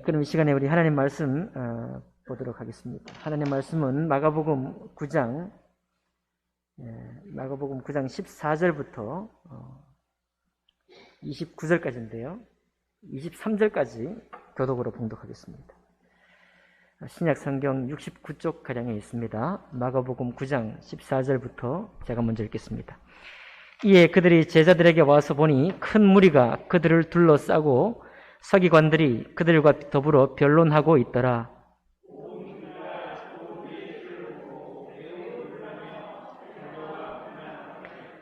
그럼 이 시간에 우리 하나님 말씀 보도록 하겠습니다. 하나님 말씀은 마가복음 9장 14절부터 29절까지인데요. 23절까지 교독으로 봉독하겠습니다. 신약 성경 69쪽 가량에 있습니다. 마가복음 9장 14절부터 제가 먼저 읽겠습니다. 이에 그들이 제자들에게 와서 보니 큰 무리가 그들을 둘러싸고 서기관들이 그들과 더불어 변론하고 있더라.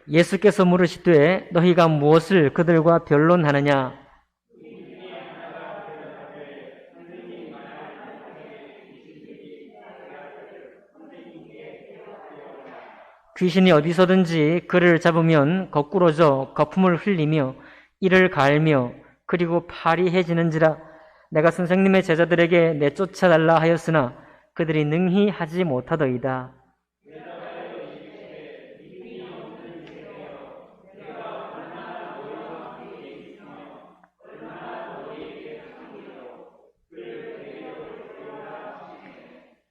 예수께서 물으시되 너희가 무엇을 그들과 변론하느냐? 귀신이 어디서든지 그를 잡으면 거꾸로져 거품을 흘리며 이를 갈며 그리고 파리해지는지라. 내가 선생님의 제자들에게 내쫓아달라 하였으나 그들이 능히 하지 못하더이다.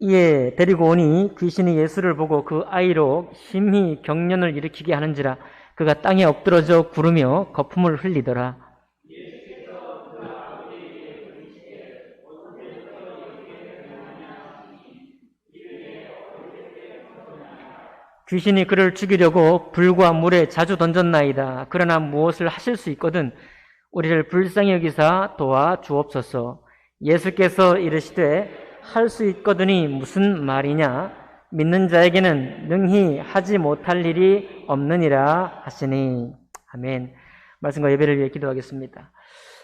이에 데리고 오니 귀신이 예수를 보고 그 아이로 심히 경련을 일으키게 하는지라. 그가 땅에 엎드러져 구르며 거품을 흘리더라. 귀신이 그를 죽이려고 불과 물에 자주 던졌나이다. 그러나 무엇을 하실 수 있거든 우리를 불쌍히 여기사 도와 주옵소서. 예수께서 이르시되 할 수 있거든이 무슨 말이냐? 믿는 자에게는 능히 하지 못할 일이 없느니라 하시니. 아멘. 말씀과 예배를 위해 기도하겠습니다.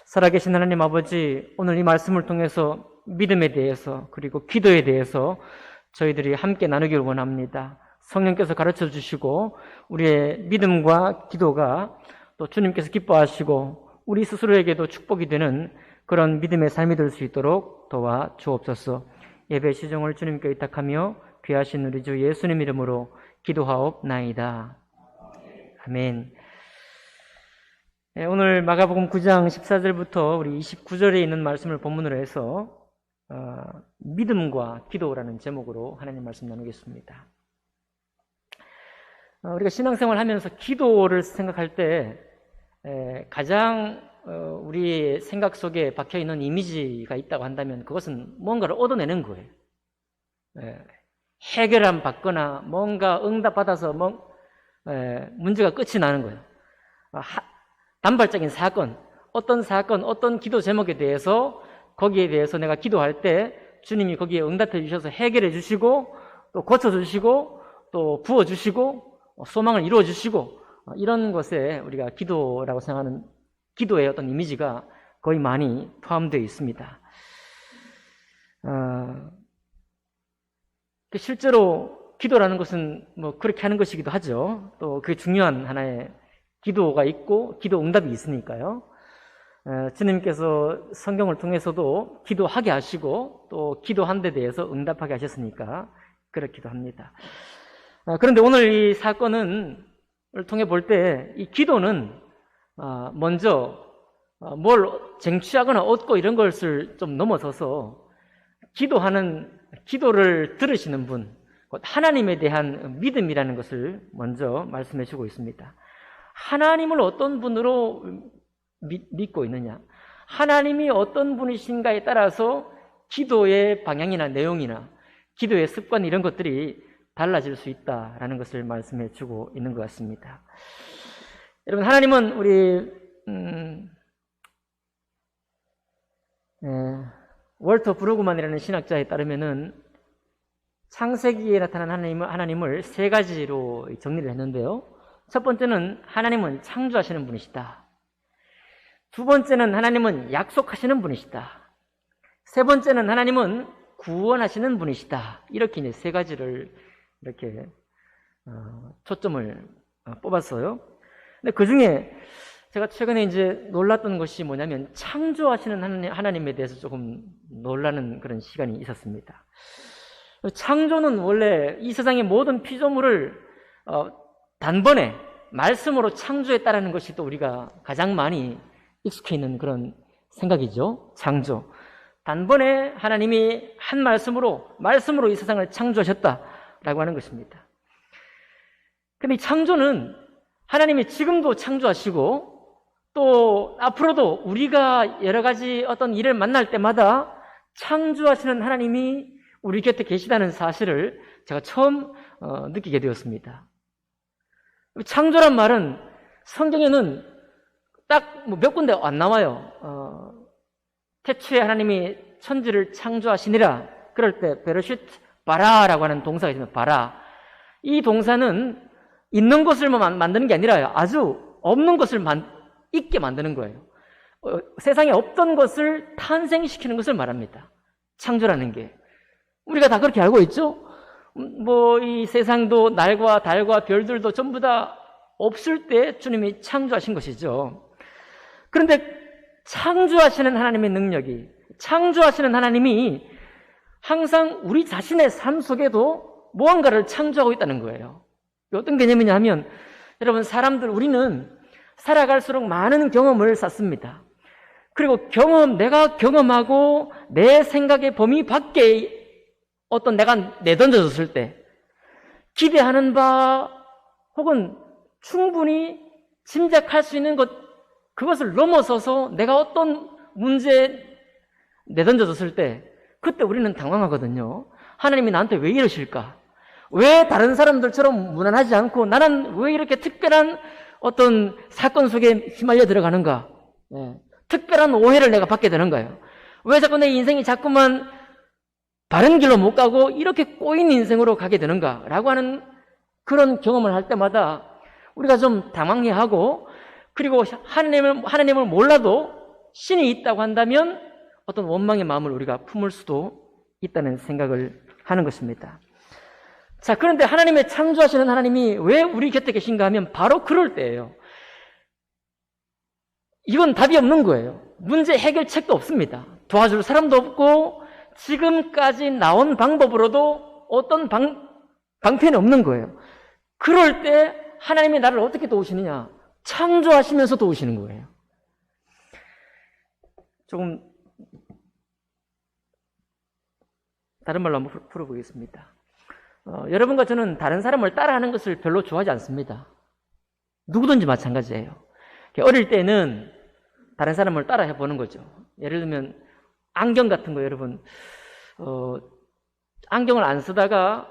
살아계신 하나님 아버지, 오늘 이 말씀을 통해서 믿음에 대해서 그리고 기도에 대해서 저희들이 함께 나누기를 원합니다. 성령께서 가르쳐 주시고 우리의 믿음과 기도가 또 주님께서 기뻐하시고 우리 스스로에게도 축복이 되는 그런 믿음의 삶이 될 수 있도록 도와 주옵소서. 예배 시종을 주님께 의탁하며 귀하신 우리 주 예수님 이름으로 기도하옵나이다. 아멘. 오늘 마가복음 9장 14절부터 우리 29절에 있는 말씀을 본문으로 해서 믿음과 기도라는 제목으로 하나님 말씀 나누겠습니다. 우리가 신앙생활 하면서 기도를 생각할 때 가장 우리 생각 속에 박혀있는 이미지가 있다고 한다면 그것은 뭔가를 얻어내는 거예요. 해결함 받거나 뭔가 응답받아서 문제가 끝이 나는 거예요. 단발적인 사건, 어떤 기도 제목에 대해서 거기에 대해서 내가 기도할 때 주님이 거기에 응답해 주셔서 해결해 주시고 또 고쳐주시고 또 부어주시고 소망을 이루어 주시고 이런 것에 우리가 기도라고 생각하는 기도의 어떤 이미지가 거의 많이 포함되어 있습니다. 실제로 기도라는 것은 그렇게 하는 것이기도 하죠. 또 그게 중요한 하나의 기도가 있고 기도 응답이 있으니까요. 주님께서 성경을 통해서도 기도하게 하시고 또 기도한 데 대해서 응답하게 하셨으니까 그렇기도 합니다. 그런데 오늘 이 사건을 통해 볼 때 이 기도는 먼저 뭘 쟁취하거나 얻고 이런 것을 좀 넘어서서 기도를 들으시는 분, 하나님에 대한 믿음이라는 것을 먼저 말씀해 주고 있습니다. 하나님을 어떤 분으로 믿고 있느냐? 하나님이 어떤 분이신가에 따라서 기도의 방향이나 내용이나 기도의 습관 이런 것들이 달라질 수 있다라는 것을 말씀해 주고 있는 것 같습니다. 여러분, 하나님은 우리 월터 브루그만이라는 신학자에 따르면은 창세기에 나타난 하나님을 세 가지로 정리를 했는데요. 첫 번째는 하나님은 창조하시는 분이시다. 두 번째는 하나님은 약속하시는 분이시다. 세 번째는 하나님은 구원하시는 분이시다. 이렇게 이제 세 가지를 이렇게 초점을 뽑았어요. 근데 그 중에 제가 최근에 이제 놀랐던 것이 뭐냐면 창조하시는 하나님에 대해서 조금 놀라는 그런 시간이 있었습니다. 창조는 원래 이 세상의 모든 피조물을 단번에 말씀으로 창조했다라는 것이 또 우리가 가장 많이 익숙해 있는 그런 생각이죠. 창조. 단번에 하나님이 한 말씀으로 이 세상을 창조하셨다라고 하는 것입니다. 근데 이 창조는 하나님이 지금도 창조하시고 또 앞으로도 우리가 여러 가지 어떤 일을 만날 때마다 창조하시는 하나님이 우리 곁에 계시다는 사실을 제가 처음 느끼게 되었습니다. 창조란 말은 성경에는 딱 몇 군데 안 나와요. 태초에 하나님이 천지를 창조하시니라. 그럴 때 베르시트 바라라고 하는 동사가 있습니다. 바라. 이 동사는 있는 것을 만드는 게 아니라요. 아주 없는 것을 있게 만드는 거예요. 세상에 없던 것을 탄생시키는 것을 말합니다. 창조라는 게. 우리가 다 그렇게 알고 있죠? 이 세상도 날과 달과 별들도 전부 다 없을 때 주님이 창조하신 것이죠. 그런데 창조하시는 하나님의 능력이, 창조하시는 하나님이 항상 우리 자신의 삶 속에도 무언가를 창조하고 있다는 거예요. 어떤 개념이냐 하면, 여러분, 우리는 살아갈수록 많은 경험을 쌓습니다. 그리고 내가 경험하고 내 생각의 범위 밖에 어떤 내가 내던져졌을 때 기대하는 바 혹은 충분히 짐작할 수 있는 그것을 넘어서서 내가 어떤 문제에 내던져졌을 때 그때 우리는 당황하거든요. 하나님이 나한테 왜 이러실까? 왜 다른 사람들처럼 무난하지 않고 나는 왜 이렇게 특별한 어떤 사건 속에 휘말려 들어가는가? 특별한 오해를 내가 받게 되는가요? 왜 자꾸 내 인생이 자꾸만 바른 길로 못 가고 이렇게 꼬인 인생으로 가게 되는가? 라고 하는 그런 경험을 할 때마다 우리가 좀 당황해하고, 그리고 하나님을 몰라도 신이 있다고 한다면 어떤 원망의 마음을 우리가 품을 수도 있다는 생각을 하는 것입니다. 자, 그런데 하나님의 창조하시는 하나님이 왜 우리 곁에 계신가 하면 바로 그럴 때예요. 이건 답이 없는 거예요. 문제 해결책도 없습니다. 도와줄 사람도 없고 지금까지 나온 방법으로도 어떤 방편이 없는 거예요. 그럴 때 하나님이 나를 어떻게 도우시느냐? 창조하시면서 도우시는 거예요. 조금 다른 말로 한번 풀어보겠습니다. 여러분과 저는 다른 사람을 따라하는 것을 별로 좋아하지 않습니다. 누구든지 마찬가지예요. 어릴 때는 다른 사람을 따라 해보는 거죠. 예를 들면 안경 같은 거, 여러분, 안경을 안 쓰다가,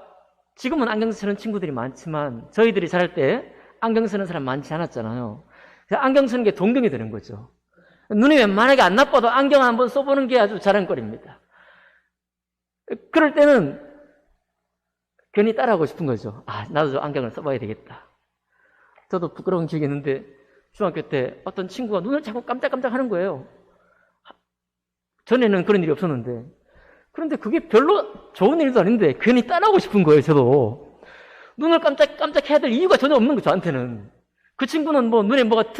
지금은 안경 쓰는 친구들이 많지만 저희들이 자랄 때 안경 쓰는 사람 많지 않았잖아요. 안경 쓰는 게 동경이 되는 거죠. 눈이 웬만하게 안 나빠도 안경 한번 써보는 게 아주 자랑거리입니다. 그럴 때는 괜히 따라하고 싶은 거죠. 나도 안경을 써봐야 되겠다. 저도 부끄러운 기억이 있는데 중학교 때 어떤 친구가 눈을 자꾸 깜짝깜짝 하는 거예요. 전에는 그런 일이 없었는데. 그런데 그게 별로 좋은 일도 아닌데 괜히 따라하고 싶은 거예요, 저도. 눈을 깜짝깜짝 해야 될 이유가 전혀 없는 거죠, 저한테는. 그 친구는 눈에 뭐가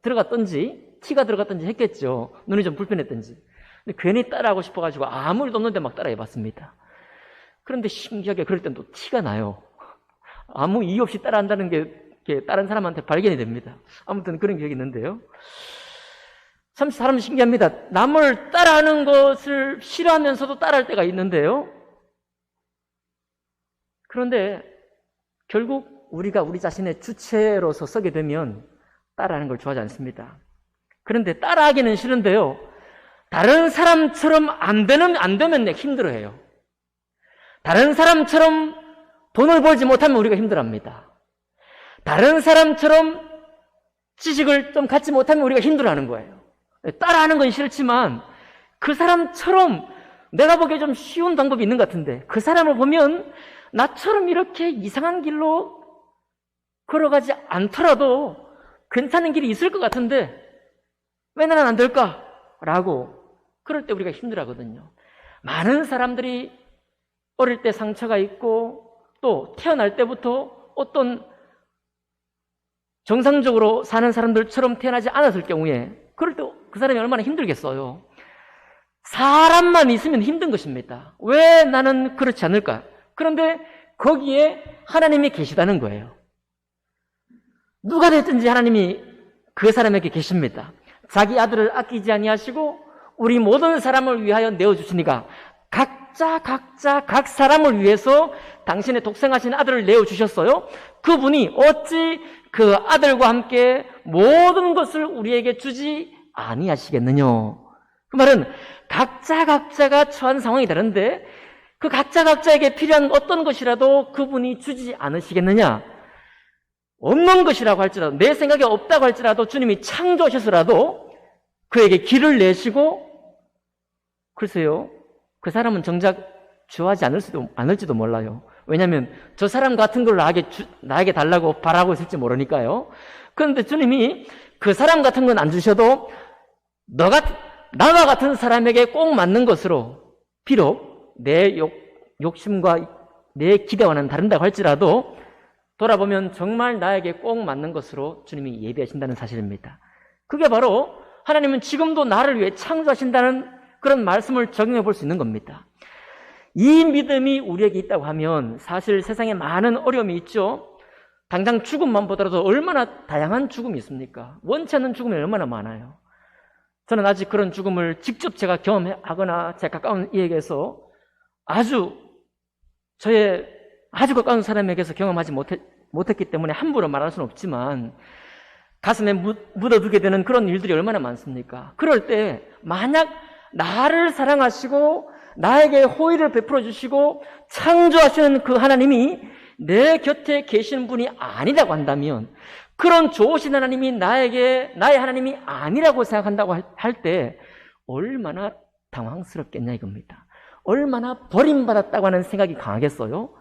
들어갔던지, 티가 들어갔던지 했겠죠. 눈이 좀 불편했던지. 근데 괜히 따라하고 싶어가지고 아무 일도 없는데 막 따라해봤습니다. 그런데 신기하게 그럴 땐 또 티가 나요. 아무 이유 없이 따라한다는 게 다른 사람한테 발견이 됩니다. 아무튼 그런 기억이 있는데요. 참 사람 신기합니다. 남을 따라하는 것을 싫어하면서도 따라할 때가 있는데요. 그런데 결국 우리가 우리 자신의 주체로서 서게 되면 따라하는 걸 좋아하지 않습니다. 그런데 따라하기는 싫은데요. 다른 사람처럼 안 되면 힘들어해요. 다른 사람처럼 돈을 벌지 못하면 우리가 힘들어합니다. 다른 사람처럼 지식을 좀 갖지 못하면 우리가 힘들어하는 거예요. 따라하는 건 싫지만 그 사람처럼 내가 보기에 좀 쉬운 방법이 있는 것 같은데 그 사람을 보면 나처럼 이렇게 이상한 길로 걸어가지 않더라도 괜찮은 길이 있을 것 같은데 왜 나는 안 될까? 라고 그럴 때 우리가 힘들어하거든요. 많은 사람들이 어릴 때 상처가 있고 또 태어날 때부터 어떤 정상적으로 사는 사람들처럼 태어나지 않았을 경우에 그럴 때 그 사람이 얼마나 힘들겠어요. 사람만 있으면 힘든 것입니다. 왜 나는 그렇지 않을까? 그런데 거기에 하나님이 계시다는 거예요. 누가 됐든지 하나님이 그 사람에게 계십니다. 자기 아들을 아끼지 아니하시고 우리 모든 사람을 위하여 내어주시니까 각 사람을 위해서 당신의 독생하신 아들을 내어주셨어요. 그분이 어찌 그 아들과 함께 모든 것을 우리에게 주지 아니하시겠느냐. 그 말은 각자가 처한 상황이 다른데 그 각자에게 필요한 어떤 것이라도 그분이 주지 않으시겠느냐. 없는 것이라고 할지라도, 내 생각에 없다고 할지라도 주님이 창조하셔서라도 그에게 길을 내시고, 글쎄요, 그 사람은 정작 좋아하지 않을지도 몰라요. 왜냐하면 저 사람 같은 걸 나에게 달라고 바라고 있을지 모르니까요. 그런데 주님이 그 사람 같은 건 안 주셔도 나와 같은 사람에게 꼭 맞는 것으로, 비록 내 욕심과 내 기대와는 다른다고 할지라도 돌아보면 정말 나에게 꼭 맞는 것으로 주님이 예비하신다는 사실입니다. 그게 바로 하나님은 지금도 나를 위해 창조하신다는 그런 말씀을 적용해 볼 수 있는 겁니다. 이 믿음이 우리에게 있다고 하면 사실 세상에 많은 어려움이 있죠. 당장 죽음만 보더라도 얼마나 다양한 죽음이 있습니까? 원치 않는 죽음이 얼마나 많아요. 저는 아직 그런 죽음을 직접 제가 경험하거나 제 가까운 이에게서 저의 아주 가까운 사람에게서 경험하지 못했기 때문에 함부로 말할 수는 없지만 가슴에 묻어두게 되는 그런 일들이 얼마나 많습니까? 그럴 때 만약 나를 사랑하시고 나에게 호의를 베풀어 주시고 창조하시는 그 하나님이 내 곁에 계시는 분이 아니라고 한다면, 그런 좋으신 하나님이 나의 하나님이 아니라고 생각한다고 할 때 얼마나 당황스럽겠냐 이겁니다. 얼마나 버림받았다고 하는 생각이 강하겠어요?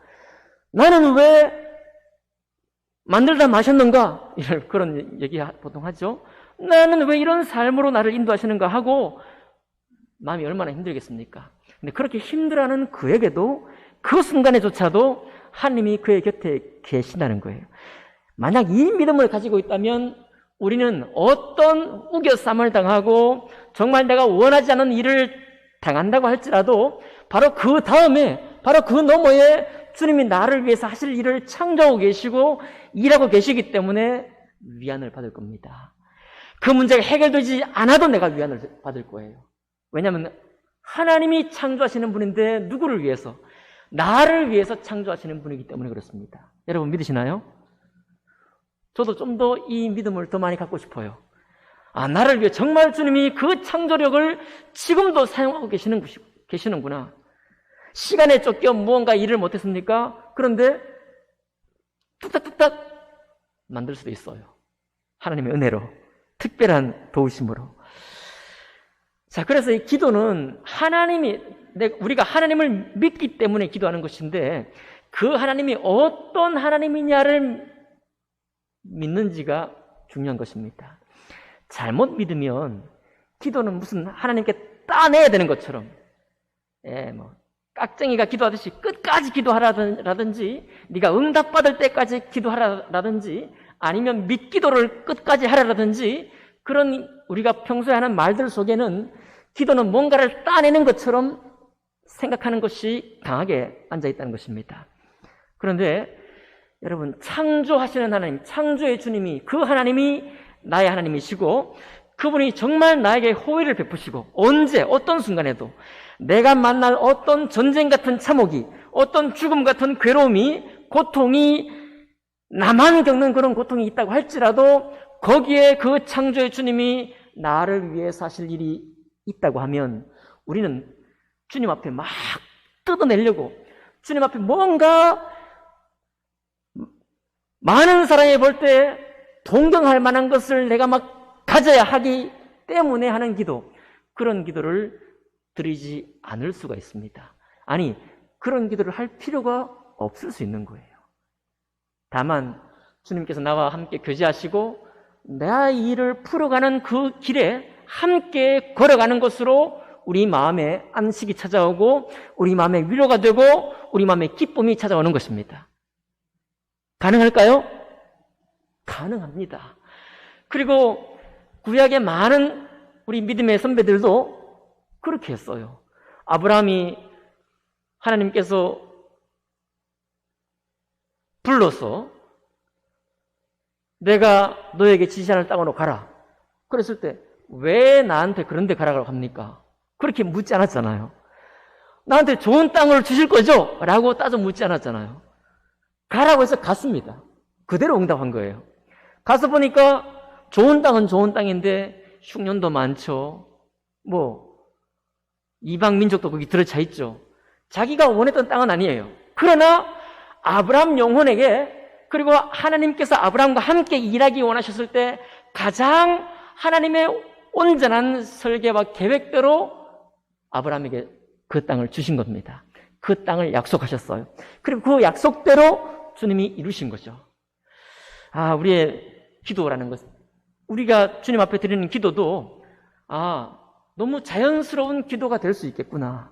나는 왜 만들다 마셨는가? 이런 그런 얘기 보통 하죠. 나는 왜 이런 삶으로 나를 인도하시는가 하고 마음이 얼마나 힘들겠습니까? 근데 그렇게 힘들어하는 그에게도 그 순간에조차도 하나님이 그의 곁에 계신다는 거예요. 만약 이 믿음을 가지고 있다면 우리는 어떤 우겨쌈을 당하고 정말 내가 원하지 않은 일을 당한다고 할지라도 바로 그 다음에, 바로 그 너머에 주님이 나를 위해서 하실 일을 창조하고 계시고 일하고 계시기 때문에 위안을 받을 겁니다. 그 문제가 해결되지 않아도 내가 위안을 받을 거예요. 왜냐하면 하나님이 창조하시는 분인데 누구를 위해서? 나를 위해서 창조하시는 분이기 때문에 그렇습니다. 여러분 믿으시나요? 저도 좀 더 이 믿음을 더 많이 갖고 싶어요. 나를 위해 정말 주님이 그 창조력을 지금도 사용하고 계시는구나. 시간에 쫓겨 무언가 일을 못했습니까? 그런데 뚝딱뚝딱 만들 수도 있어요. 하나님의 은혜로, 특별한 도우심으로. 자, 그래서 이 기도는 우리가 하나님을 믿기 때문에 기도하는 것인데 그 하나님이 어떤 하나님이냐를 믿는지가 중요한 것입니다. 잘못 믿으면 기도는 무슨 하나님께 따내야 되는 것처럼, 깍쟁이가 기도하듯이 끝까지 기도하라든지, 네가 응답받을 때까지 기도하라든지, 아니면 믿기도를 끝까지 하라든지, 그런 우리가 평소에 하는 말들 속에는 기도는 뭔가를 따내는 것처럼 생각하는 것이 강하게 앉아있다는 것입니다. 그런데 여러분, 창조하시는 하나님, 창조의 주님이, 그 하나님이 나의 하나님이시고 그분이 정말 나에게 호의를 베푸시고 언제 어떤 순간에도 내가 만날 어떤 전쟁 같은 참혹이, 어떤 죽음 같은 괴로움이, 고통이, 나만 겪는 그런 고통이 있다고 할지라도 거기에 그 창조의 주님이 나를 위해서 하실 일이 있다고 하면 우리는 주님 앞에 막 뜯어내려고, 주님 앞에 뭔가 많은 사람이 볼 때 동경할 만한 것을 내가 막 가져야 하기 때문에 하는 기도, 그런 기도를 드리지 않을 수가 있습니다. 아니, 그런 기도를 할 필요가 없을 수 있는 거예요. 다만 주님께서 나와 함께 교제하시고 나의 일을 풀어가는 그 길에 함께 걸어가는 것으로 우리 마음에 안식이 찾아오고 우리 마음에 위로가 되고 우리 마음에 기쁨이 찾아오는 것입니다. 가능할까요? 가능합니다. 그리고 구약의 많은 우리 믿음의 선배들도 그렇게 했어요. 아브라함이 하나님께서 불러서 내가 너에게 지시하는 땅으로 가라. 그랬을 때 왜 나한테 그런 데 가라고 합니까? 그렇게 묻지 않았잖아요. 나한테 좋은 땅을 주실 거죠? 라고 따져 묻지 않았잖아요. 가라고 해서 갔습니다. 그대로 응답한 거예요. 가서 보니까 좋은 땅은 좋은 땅인데 흉년도 많죠. 이방 민족도 거기 들어차 있죠. 자기가 원했던 땅은 아니에요. 그러나 아브라함 영혼에게, 그리고 하나님께서 아브라함과 함께 일하기 원하셨을 때 가장 하나님의 온전한 설계와 계획대로 아브라함에게 그 땅을 주신 겁니다. 그 땅을 약속하셨어요. 그리고 그 약속대로 주님이 이루신 거죠. 우리의 기도라는 것, 우리가 주님 앞에 드리는 기도도 너무 자연스러운 기도가 될 수 있겠구나.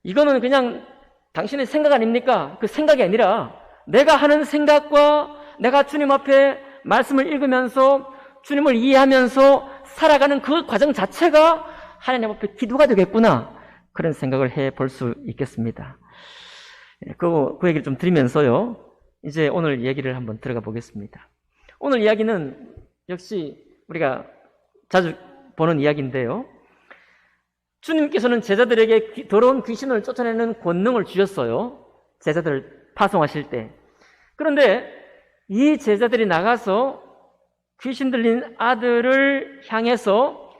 이거는 그냥 당신의 생각 아닙니까? 그 생각이 아니라 내가 하는 생각과 내가 주님 앞에 말씀을 읽으면서 주님을 이해하면서 살아가는 그 과정 자체가 하나님 앞에 기도가 되겠구나. 그런 생각을 해볼 수 있겠습니다. 그 얘기를 좀 드리면서요, 이제 오늘 얘기를 한번 들어가 보겠습니다. 오늘 이야기는 역시 우리가 자주 보는 이야기인데요, 주님께서는 제자들에게 더러운 귀신을 쫓아내는 권능을 주셨어요. 제자들을 파송하실 때. 그런데 이 제자들이 나가서 귀신 들린 아들을 향해서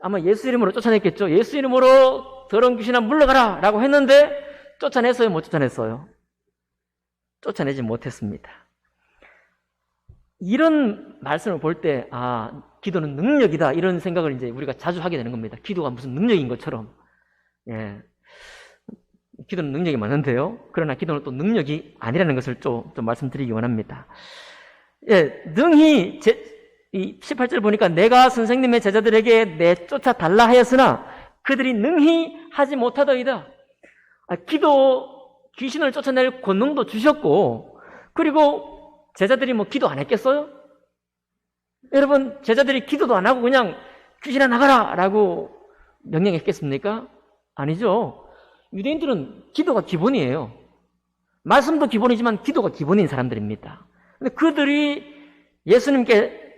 아마 예수 이름으로 쫓아냈겠죠. 예수 이름으로 더러운 귀신아 물러가라 라고 했는데 쫓아냈어요? 못 쫓아냈어요? 쫓아내지 못했습니다. 이런 말씀을 볼 때 기도는 능력이다, 이런 생각을 이제 우리가 자주 하게 되는 겁니다. 기도가 무슨 능력인 것처럼. 기도는 능력이 많은데요, 그러나 기도는 또 능력이 아니라는 것을 좀 말씀드리기 원합니다. 능히 이 18절 보니까 내가 선생님의 제자들에게 내쫓아 달라 하였으나 그들이 능히 하지 못하더이다. 귀신을 쫓아낼 권능도 주셨고, 그리고 제자들이 기도 안 했겠어요? 여러분, 제자들이 기도도 안 하고 그냥 귀신아 나가라 라고 명령했겠습니까? 아니죠. 유대인들은 기도가 기본이에요. 말씀도 기본이지만 기도가 기본인 사람들입니다. 근데 그들이 예수님께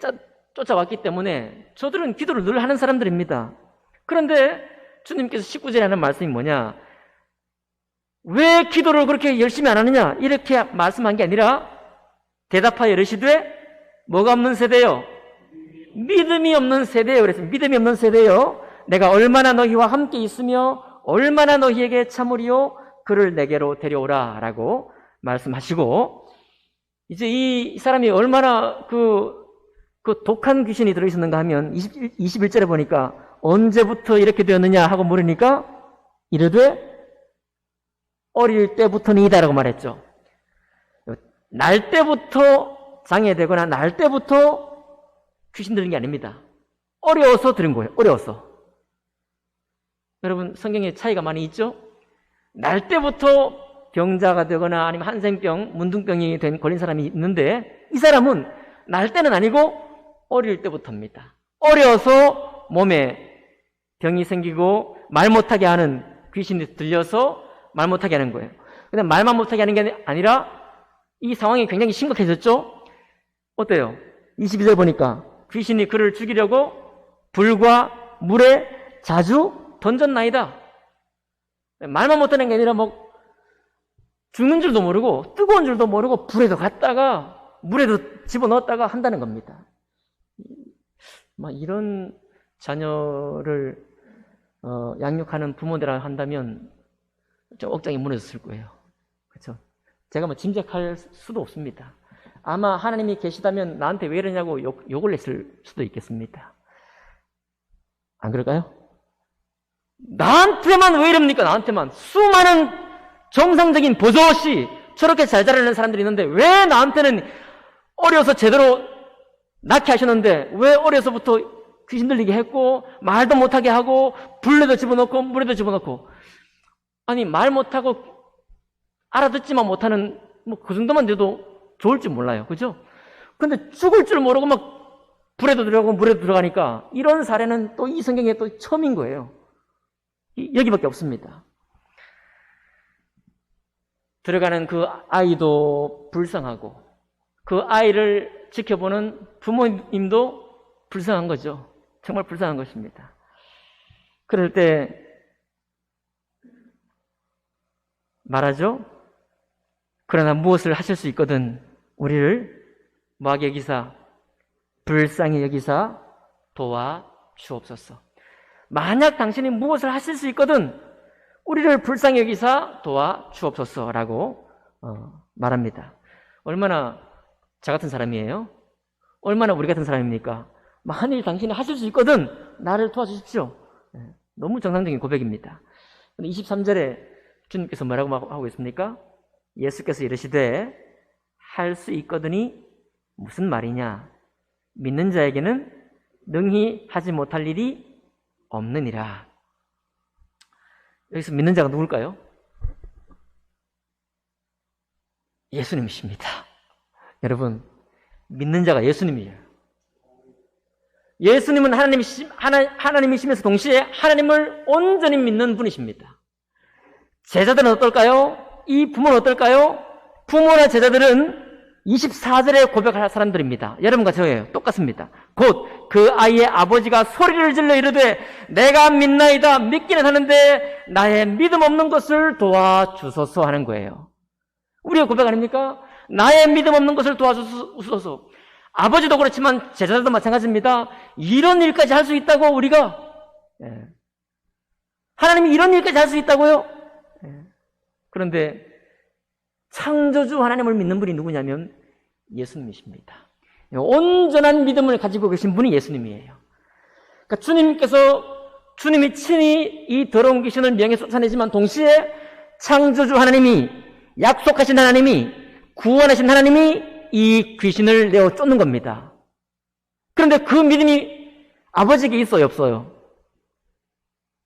쫓아왔기 때문에 저들은 기도를 늘 하는 사람들입니다. 그런데 주님께서 19절에 하는 말씀이 뭐냐? 왜 기도를 그렇게 열심히 안 하느냐? 이렇게 말씀한 게 아니라 대답하여 이르시되 뭐가 없는 세대요? 믿음이 없는 세대요. 그래서 믿음이 없는 세대요, 내가 얼마나 너희와 함께 있으며 얼마나 너희에게 참으리요? 그를 내게로 데려오라 라고 말씀하시고, 이제 이 사람이 얼마나 그 독한 귀신이 들어있었는가 하면 21절에 보니까 언제부터 이렇게 되었느냐 하고 물으니까 이르되 어릴 때부터는 이다라고 말했죠. 날 때부터 장애되거나 날 때부터 귀신 들린 게 아닙니다. 어려워서 들은 거예요. 어려워서. 여러분, 성경에 차이가 많이 있죠? 날 때부터 병자가 되거나 아니면 한센병, 문둥병이 걸린 사람이 있는데, 이 사람은 날 때는 아니고 어릴 때부터입니다. 어려서 몸에 병이 생기고 말 못하게 하는 귀신이 들려서 말 못하게 하는 거예요. 근데 말만 못하게 하는 게 아니라 이 상황이 굉장히 심각해졌죠? 어때요? 22절 보니까 귀신이 그를 죽이려고 불과 물에 자주 던졌나이다. 말만 못하는 게 아니라 죽는 줄도 모르고 뜨거운 줄도 모르고 불에도 갔다가 물에도 집어넣었다가 한다는 겁니다. 이런 자녀를 양육하는 부모들이라 한다면 좀 억장이 무너졌을 거예요. 그렇죠? 제가 짐작할 수도 없습니다. 아마 하나님이 계시다면 나한테 왜 이러냐고 욕을 했을 수도 있겠습니다. 안 그럴까요? 나한테만 왜 이럽니까? 나한테만. 수많은 정상적인 버젓이 저렇게 잘 자라는 사람들이 있는데 왜 나한테는 어려서 제대로 낳게 하셨는데 왜 어려서부터 귀신 들리게 했고 말도 못하게 하고 불에도 집어넣고 물에도 집어넣고, 아니 말 못하고 알아듣지만 못하는 그 정도만 돼도 좋을지 몰라요. 그죠? 근데 죽을 줄 모르고 불에도 들어가고 물에도 들어가니까 이런 사례는 또 이 성경에 또 처음인 거예요. 여기밖에 없습니다. 들어가는 그 아이도 불쌍하고 그 아이를 지켜보는 부모님도 불쌍한 거죠. 정말 불쌍한 것입니다. 그럴 때 말하죠. 그러나 무엇을 하실 수 있거든 우리를 뭐하게 여기사 불쌍히 여기사 도와주옵소서. 만약 당신이 무엇을 하실 수 있거든 우리를 불쌍히 여기사 도와주옵소서라고 말합니다. 얼마나 저 같은 사람이에요? 얼마나 우리 같은 사람입니까? 만일 당신이 하실 수 있거든 나를 도와주십시오. 너무 정상적인 고백입니다. 23절에 주님께서 뭐라고 하고 있습니까? 예수께서 이르시되 할 수 있거든이 무슨 말이냐? 믿는 자에게는 능히 하지 못할 일이 없느니라. 여기서 믿는 자가 누굴까요? 예수님이십니다. 여러분, 믿는 자가 예수님이에요. 예수님은 하나님이시면서 동시에 하나님을 온전히 믿는 분이십니다. 제자들은 어떨까요? 이 부모는 어떨까요? 부모나 제자들은 24절에 고백할 사람들입니다. 여러분과 저예요. 똑같습니다. 곧 그 아이의 아버지가 소리를 질러 이르되 내가 믿나이다. 믿기는 하는데 나의 믿음 없는 것을 도와주소서 하는 거예요. 우리의 고백 아닙니까? 나의 믿음 없는 것을 도와주소서. 아버지도 그렇지만 제자들도 마찬가지입니다. 이런 일까지 할 수 있다고 우리가 하나님이 이런 일까지 할 수 있다고요? 그런데 창조주 하나님을 믿는 분이 누구냐면 예수님이십니다. 온전한 믿음을 가지고 계신 분이 예수님이에요. 그러니까 주님이 친히 이 더러운 귀신을 명예 쫓아내지만 동시에 창조주 하나님이 약속하신 하나님이 구원하신 하나님이 이 귀신을 내어 쫓는 겁니다. 그런데 그 믿음이 아버지에게 있어요, 없어요?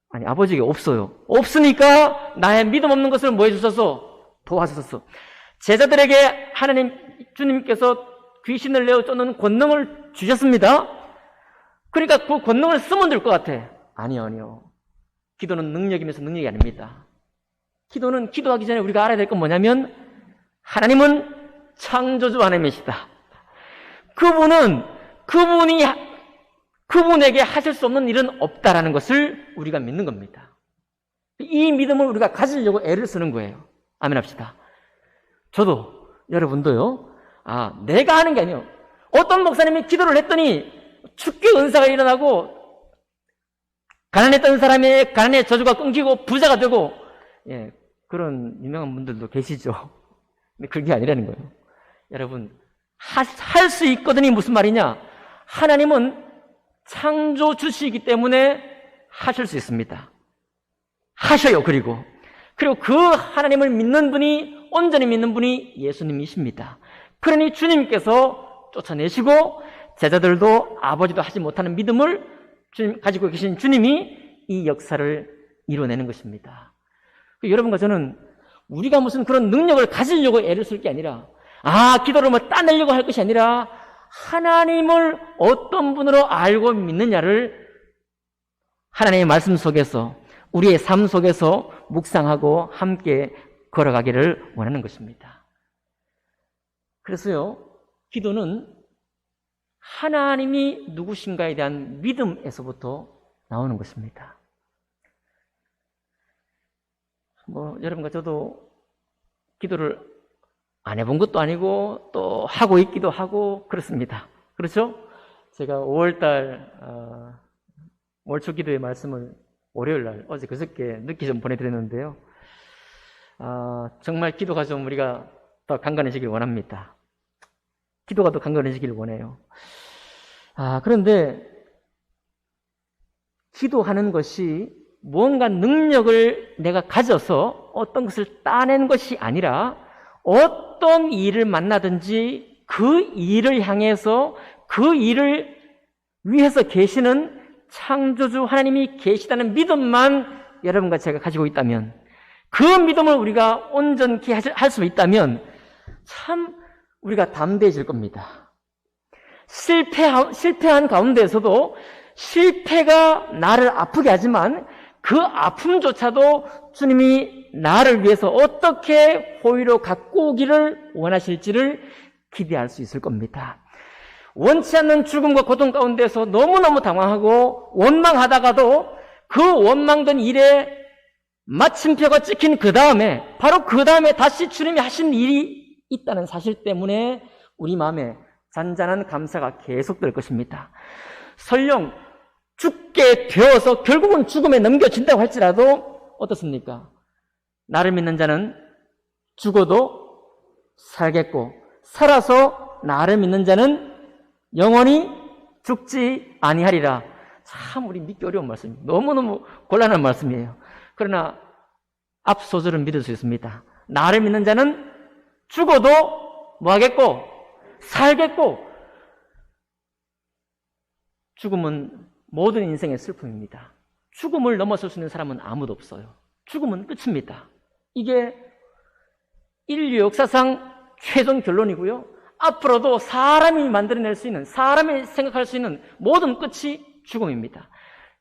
아니, 아버지에게 없어요. 없으니까 나의 믿음 없는 것을 뭐 해주셔서 도와주셔서 제자들에게 주님께서 귀신을 내어 쫓는 권능을 주셨습니다. 그러니까 그 권능을 쓰면 될 것 같아. 아니요. 기도는 능력이면서 능력이 아닙니다. 기도는 기도하기 전에 우리가 알아야 될 건 뭐냐면 하나님은 창조주 하나님이시다. 그분에게 하실 수 없는 일은 없다라는 것을 우리가 믿는 겁니다. 이 믿음을 우리가 가지려고 애를 쓰는 거예요. 아멘 합시다. 저도 여러분도요. 내가 하는 게 아니에요. 어떤 목사님이 기도를 했더니 축교 은사가 일어나고 가난했던 사람의 가난의 저주가 끊기고 부자가 되고 그런 유명한 분들도 계시죠. 근데 그게 아니라는 거예요. 여러분, 할 수 있거든이 무슨 말이냐? 하나님은 창조주시기 때문에 하실 수 있습니다. 하셔요. 그리고 그 하나님을 믿는 분이 온전히 믿는 분이 예수님이십니다. 그러니 주님께서 쫓아내시고 제자들도 아버지도 하지 못하는 믿음을 가지고 계신 주님이 이 역사를 이뤄내는 것입니다. 여러분과 저는 우리가 무슨 그런 능력을 가지려고 애를 쓸 게 아니라 기도를 따내려고 할 것이 아니라 하나님을 어떤 분으로 알고 믿느냐를 하나님의 말씀 속에서 우리의 삶 속에서 묵상하고 함께 걸어가기를 원하는 것입니다. 그래서요, 기도는 하나님이 누구신가에 대한 믿음에서부터 나오는 것입니다. 여러분과 저도 기도를 안 해본 것도 아니고 또 하고 있기도 하고 그렇습니다. 그렇죠? 제가 5월달 월초 기도의 말씀을 월요일날 어제 그저께 늦게 좀 보내드렸는데요. 정말 기도가 좀 우리가 더 강건해지길 원합니다. 기도가 더 강건해지길 원해요. 그런데 기도하는 것이 무언가 능력을 내가 가져서 어떤 것을 따낸 것이 아니라 어떤 일을 만나든지 그 일을 향해서 그 일을 위해서 계시는 창조주 하나님이 계시다는 믿음만 여러분과 제가 가지고 있다면, 그 믿음을 우리가 온전히 할 수 있다면 참 우리가 담대해질 겁니다. 실패한 가운데에서도 실패가 나를 아프게 하지만 그 아픔조차도 주님이 나를 위해서 어떻게 호의로 갖고 오기를 원하실지를 기대할 수 있을 겁니다. 원치 않는 죽음과 고통 가운데서 너무너무 당황하고 원망하다가도 그 원망된 일에 마침표가 찍힌 그 다음에, 바로 그 다음에 다시 주님이 하신 일이 있다는 사실 때문에 우리 마음에 잔잔한 감사가 계속될 것입니다. 설령 죽게 되어서 결국은 죽음에 넘겨진다고 할지라도 어떻습니까? 나를 믿는 자는 죽어도 살겠고, 살아서 나를 믿는 자는 영원히 죽지 아니하리라. 참 우리 믿기 어려운 말씀입니다. 너무너무 곤란한 말씀이에요. 그러나 앞 소절은 믿을 수 있습니다. 나를 믿는 자는 죽어도 뭐 하겠고? 살겠고. 죽음은 모든 인생의 슬픔입니다. 죽음을 넘어설 수 있는 사람은 아무도 없어요. 죽음은 끝입니다. 이게 인류 역사상 최종 결론이고요. 앞으로도 사람이 만들어낼 수 있는, 사람이 생각할 수 있는 모든 끝이 죽음입니다.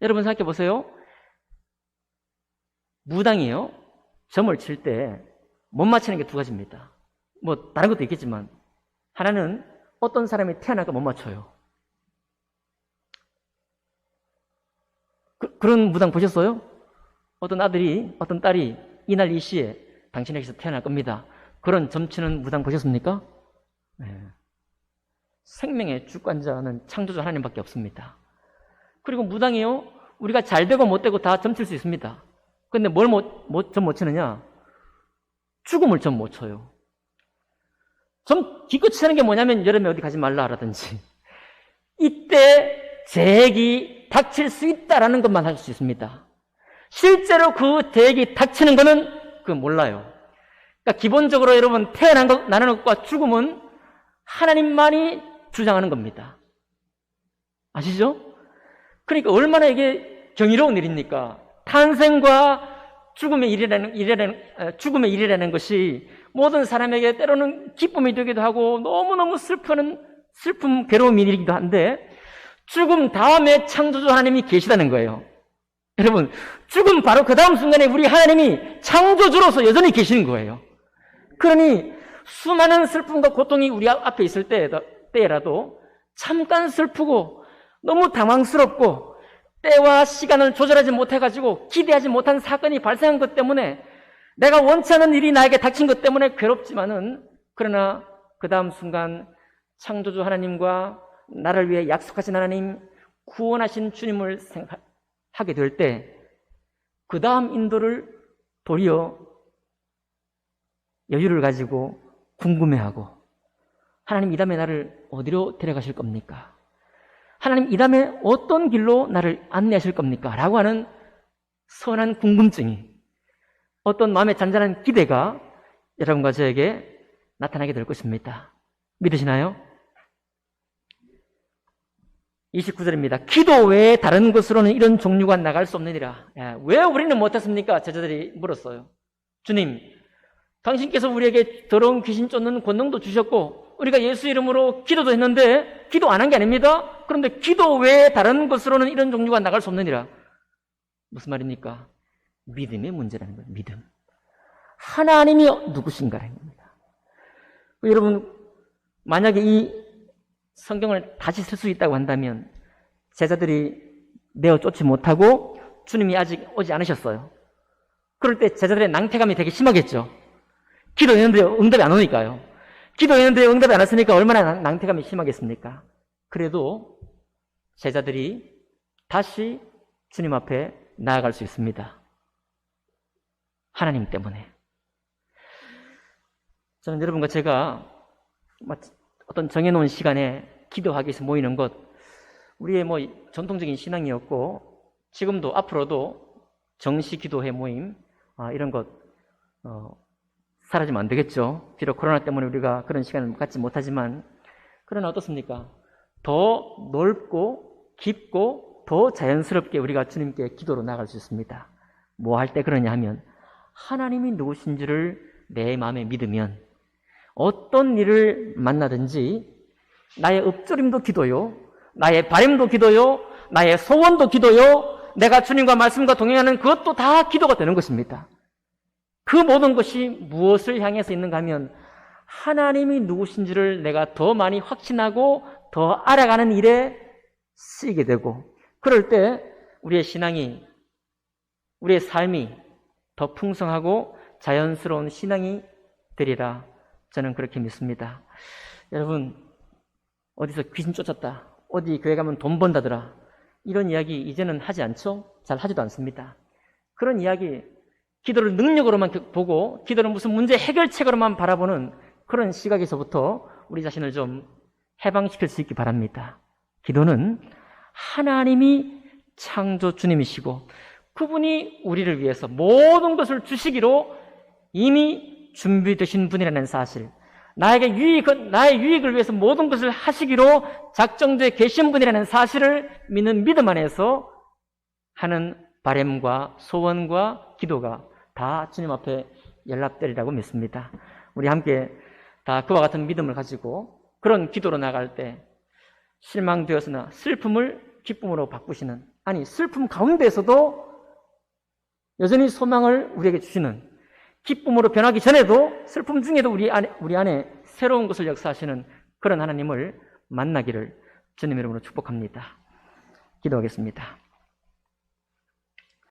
여러분 생각해 보세요. 무당이요, 점을 칠 때 못 맞히는 게 두 가지입니다. 뭐 다른 것도 있겠지만, 하나는 어떤 사람이 태어나니까 못 맞춰요. 그런 무당 보셨어요? 어떤 아들이, 어떤 딸이 이날 이 시에 당신에게서 태어날 겁니다. 그런 점치는 무당 보셨습니까? 네. 생명의 주관자는 창조주 하나님밖에 없습니다. 그리고 무당이요, 우리가 잘 되고 못 되고 다 점칠 수 있습니다. 근데 뭘 점 못 치느냐? 죽음을 점 못 쳐요. 점 기껏 치는 게 뭐냐면 여름에 어디 가지 말라라든지, 이때 재액이 닥칠 수 있다라는 것만 할 수 있습니다. 실제로 그 재액이 닥치는 거는 그건 몰라요. 그러니까 기본적으로 여러분, 나는 것과 죽음은 하나님만이 주장하는 겁니다. 아시죠? 그러니까 얼마나 이게 경이로운 일입니까? 탄생과 죽음의 일이라는 것이 모든 사람에게 때로는 기쁨이 되기도 하고 너무너무 슬픔, 괴로운 일이기도 한데, 죽음 다음에 창조주 하나님이 계시다는 거예요. 여러분, 죽음 바로 그 다음 순간에 우리 하나님이 창조주로서 여전히 계시는 거예요. 그러니 수많은 슬픔과 고통이 우리 앞에 있을 때라도 잠깐 슬프고 너무 당황스럽고 때와 시간을 조절하지 못해가지고 기대하지 못한 사건이 발생한 것 때문에, 내가 원치 않은 일이 나에게 닥친 것 때문에 괴롭지만은, 그러나 그 다음 순간 창조주 하나님과 나를 위해 약속하신 하나님, 구원하신 주님을 생각하게 될 때, 그 다음 인도를 도리어 여유를 가지고 궁금해하고, 하나님 이 다음에 나를 어디로 데려가실 겁니까? 하나님 이 다음에 어떤 길로 나를 안내하실 겁니까? 라고 하는 선한 궁금증이, 어떤 마음의 잔잔한 기대가 여러분과 저에게 나타나게 될 것입니다. 믿으시나요? 29절입니다. 기도 외에 다른 것으로는 이런 종류가 나갈 수 없느니라. 왜 우리는 못했습니까? 제자들이 물었어요. 주님, 당신께서 우리에게 더러운 귀신 쫓는 권능도 주셨고 우리가 예수 이름으로 기도도 했는데 기도 안 한 게 아닙니다. 그런데 기도 외에 다른 것으로는 이런 종류가 나갈 수 없느니라. 무슨 말입니까? 믿음의 문제라는 거예요. 믿음. 하나님이 누구신가라는 겁니다. 여러분, 만약에 이 성경을 다시 쓸 수 있다고 한다면 제자들이 내어 쫓지 못하고 주님이 아직 오지 않으셨어요. 그럴 때 제자들의 낭태감이 되게 심하겠죠. 기도했는데 응답이 안 오니까요. 기도했는데 응답이 안 왔으니까 얼마나 낭태감이 심하겠습니까? 그래도 제자들이 다시 주님 앞에 나아갈 수 있습니다. 하나님 때문에. 저는 여러분과 제가 어떤 정해놓은 시간에 기도하기 위해서 모이는 것, 우리의 전통적인 신앙이었고 지금도 앞으로도 정시 기도회 모임 이런 것 사라지면 안 되겠죠. 비록 코로나 때문에 우리가 그런 시간을 갖지 못하지만, 그러나 어떻습니까? 더 넓고 깊고 더 자연스럽게 우리가 주님께 기도로 나아갈 수 있습니다. 뭐 할 때 그러냐 하면, 하나님이 누구신지를 내 마음에 믿으면 어떤 일을 만나든지 나의 읊조림도 기도요, 나의 바램도 기도요, 나의 소원도 기도요, 내가 주님과 말씀과 동행하는 그것도 다 기도가 되는 것입니다. 그 모든 것이 무엇을 향해서 있는가 하면 하나님이 누구신지를 내가 더 많이 확신하고 더 알아가는 일에 쓰이게 되고, 그럴 때 우리의 신앙이 우리의 삶이 더 풍성하고 자연스러운 신앙이 되리라 저는 그렇게 믿습니다. 여러분, 어디서 귀신 쫓았다, 어디 교회 가면 돈 번다더라, 이런 이야기 이제는 하지 않죠? 잘 하지도 않습니다. 그런 이야기, 기도를 능력으로만 보고 기도를 무슨 문제 해결책으로만 바라보는 그런 시각에서부터 우리 자신을 좀 해방시킬 수 있기 바랍니다. 기도는 하나님이 창조 주님이시고 그분이 우리를 위해서 모든 것을 주시기로 이미 준비되신 분이라는 사실, 나의 유익을 위해서 모든 것을 하시기로 작정되어 계신 분이라는 사실을 믿는 믿음 안에서 하는 바램과 소원과 기도가 다 주님 앞에 연락되리라고 믿습니다. 우리 함께 다 그와 같은 믿음을 가지고 그런 기도로 나갈 때 실망되었으나 슬픔을 기쁨으로 바꾸시는, 아니 슬픔 가운데에서도 여전히 소망을 우리에게 주시는, 기쁨으로 변하기 전에도 슬픔 중에도 우리 안에 새로운 것을 역사하시는 그런 하나님을 만나기를 주님 이름으로 축복합니다. 기도하겠습니다.